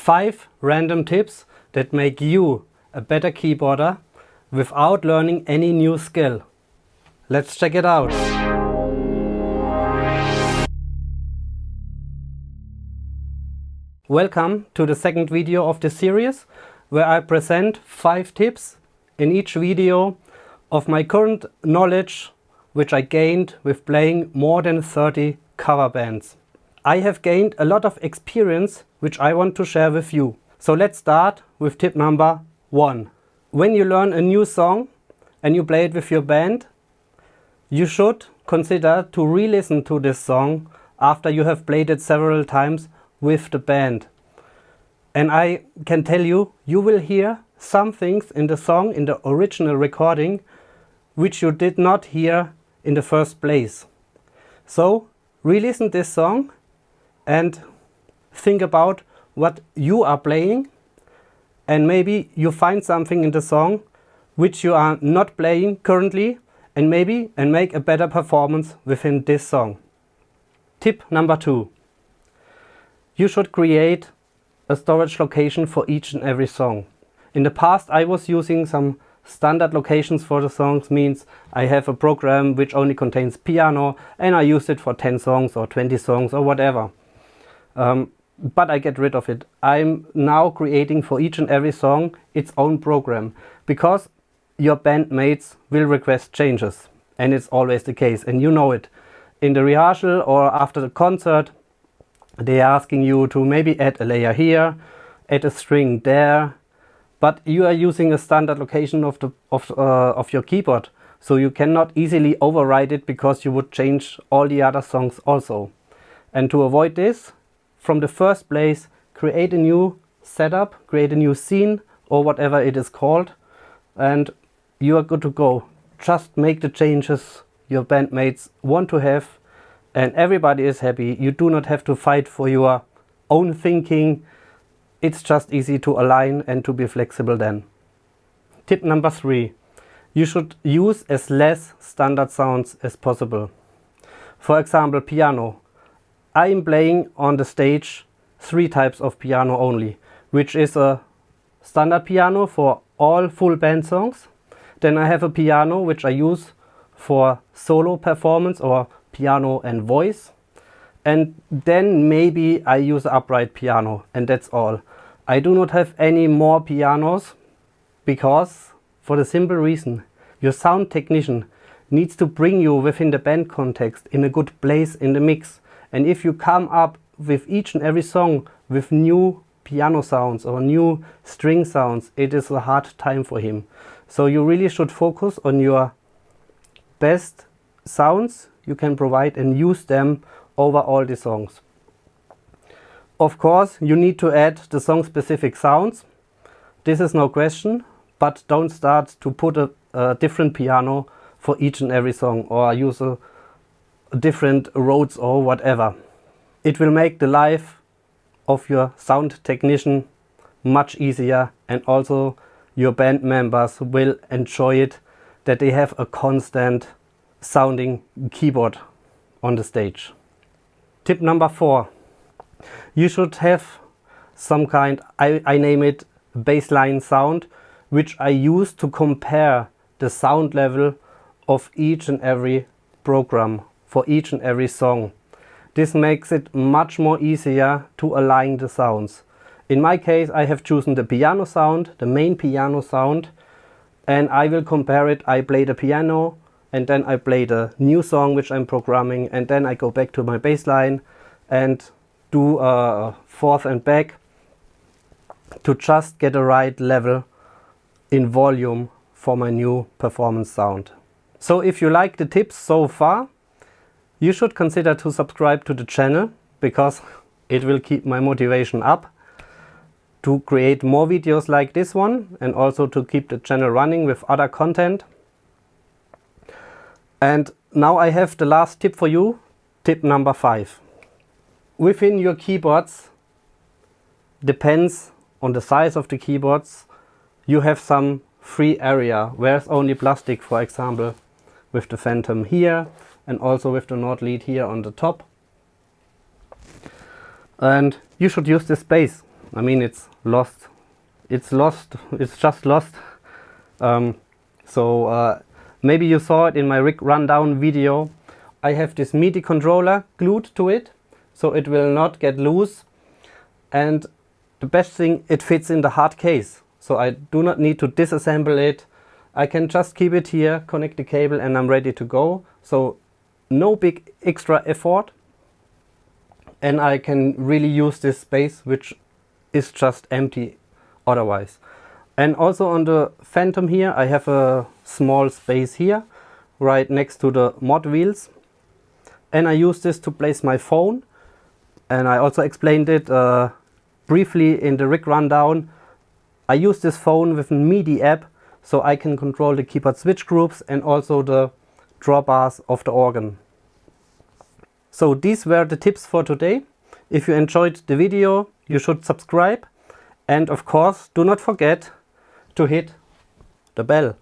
5 random tips that make you a better keyboarder without learning any new skill. Let's check it out. Welcome to the second video of this series, where I present 5 tips in each video of my current knowledge which I gained with playing more than 30 cover bands. I have gained a lot of experience which I want to share with you. So let's start with tip number 1. When you learn a new song and you play it with your band, you should consider to re-listen to this song after you have played it several times with the band. And I can tell you, you will hear some things in the song, in the original recording, which you did not hear in the first place. So re-listen this song and think about what you are playing, and maybe you find something in the song which you are not playing currently, and make a better performance within this song. Tip number 2. You should create a storage location for each and every song. In the past I was using some standard locations for the songs, means I have a program which only contains piano and I use it for 10 songs or 20 songs or whatever. But I get rid of it. I'm now creating for each and every song its own program, because your bandmates will request changes, and it's always the case, and you know it. In the rehearsal or after the concert, they're asking you to maybe add a layer here, add a string there, but you are using a standard location of your keyboard, so you cannot easily override it, because you would change all the other songs also. And to avoid this, from the first place, create a new setup, create a new scene, or whatever it is called, and you are good to go. Just make the changes your bandmates want to have, and everybody is happy. You do not have to fight for your own thinking. It's just easy to align and to be flexible then. Tip number 3. You should use as less standard sounds as possible. For example, piano. I am playing on the stage 3 types of piano only, which is a standard piano for all full band songs. Then I have a piano which I use for solo performance or piano and voice. And then maybe I use upright piano, and that's all. I do not have any more pianos, because for the simple reason, your sound technician needs to bring you within the band context in a good place in the mix. And if you come up with each and every song with new piano sounds or new string sounds, it is a hard time for him. So you really should focus on your best sounds you can provide and use them over all the songs. Of course, you need to add the song-specific sounds. This is no question, but don't start to put a different piano for each and every song, or use a different Rhodes or whatever. It will make the life of your sound technician much easier, and also your band members will enjoy it, that they have a constant sounding keyboard on the stage. Tip number 4. You should have some kind, I name it baseline sound, which I use to compare the sound level of each and every program for each and every song. This makes it much more easier to align the sounds. In my case, I have chosen the piano sound, the main piano sound, and I will compare it. I play the piano, and then I play the new song which I'm programming, and then I go back to my bass line and do a forth and back to just get the right level in volume for my new performance sound. So if you like the tips so far, you should consider to subscribe to the channel, because it will keep my motivation up to create more videos like this one, and also to keep the channel running with other content. And now I have the last tip for you, tip number 5. Within your keyboards, depends on the size of the keyboards, you have some free area where it's only plastic, for example with the Phantom here, and also with the Nord lead here on the top. And you should use this space. I mean, it's lost. It's lost. It's just lost. Maybe you saw it in my rig rundown video. I have this MIDI controller glued to it, so it will not get loose. And the best thing, it fits in the hard case, so I do not need to disassemble it. I can just keep it here, connect the cable, and I'm ready to go. So no big extra effort, and I can really use this space, which is just empty otherwise. And also on the Phantom here, I have a small space here right next to the mod wheels, and I use this to place my phone. And I also explained it briefly in the rig rundown. I use this phone with a MIDI app, so I can control the keyboard switch groups and also the drawbars of the organ. So these were the tips for today. If you enjoyed the video, you should subscribe, and of course do not forget to hit the bell.